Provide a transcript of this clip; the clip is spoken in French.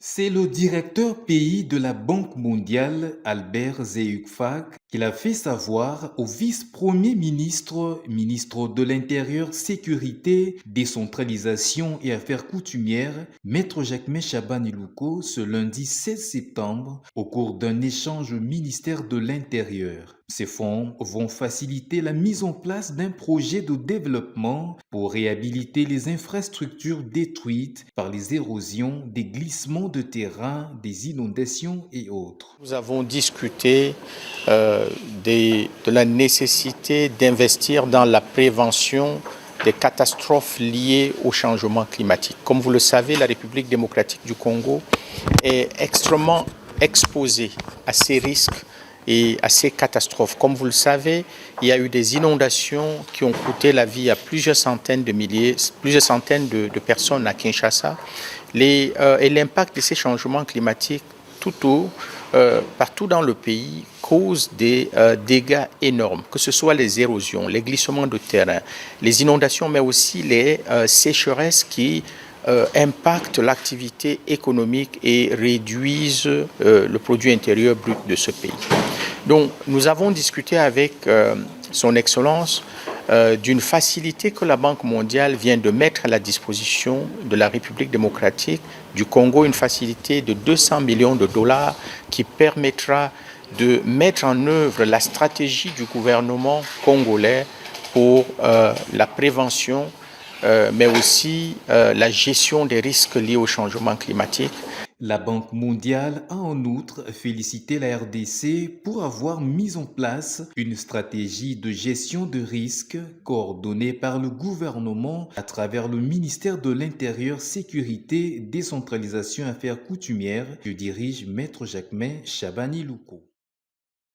C'est le directeur pays de la Banque mondiale, Albert Zeyukfak, qui l'a fait savoir au vice-premier ministre, ministre de l'Intérieur, Sécurité, Décentralisation et Affaires coutumières, Maître Jacquemain Chabani-Louko, ce lundi 16 septembre, au cours d'un échange au ministère de l'Intérieur. Ces fonds vont faciliter la mise en place d'un projet de développement pour réhabiliter les infrastructures détruites par les érosions, des glissements de terrain, des inondations et autres. Nous avons discuté de la nécessité d'investir dans la prévention des catastrophes liées au changement climatique. Comme vous le savez, la République démocratique du Congo est extrêmement exposée à ces risques et à ces catastrophes. Comme vous le savez, il y a eu des inondations qui ont coûté la vie à plusieurs centaines de personnes à Kinshasa. Et l'impact de ces changements climatiques partout dans le pays cause des dégâts énormes, que ce soit les érosions, les glissements de terrain, les inondations, mais aussi les sécheresses qui impactent l'activité économique et réduisent le produit intérieur brut de ce pays. Donc nous avons discuté avec son Excellence d'une facilité que la Banque mondiale vient de mettre à la disposition de la République démocratique du Congo, une facilité de 200 millions de dollars qui permettra de mettre en œuvre la stratégie du gouvernement congolais pour la prévention, mais aussi la gestion des risques liés au changement climatique. La Banque mondiale a en outre félicité la RDC pour avoir mis en place une stratégie de gestion de risques coordonnée par le gouvernement à travers le ministère de l'Intérieur, Sécurité, Décentralisation et Affaires coutumières que dirige Maître Jacquemain Chabani-Louko.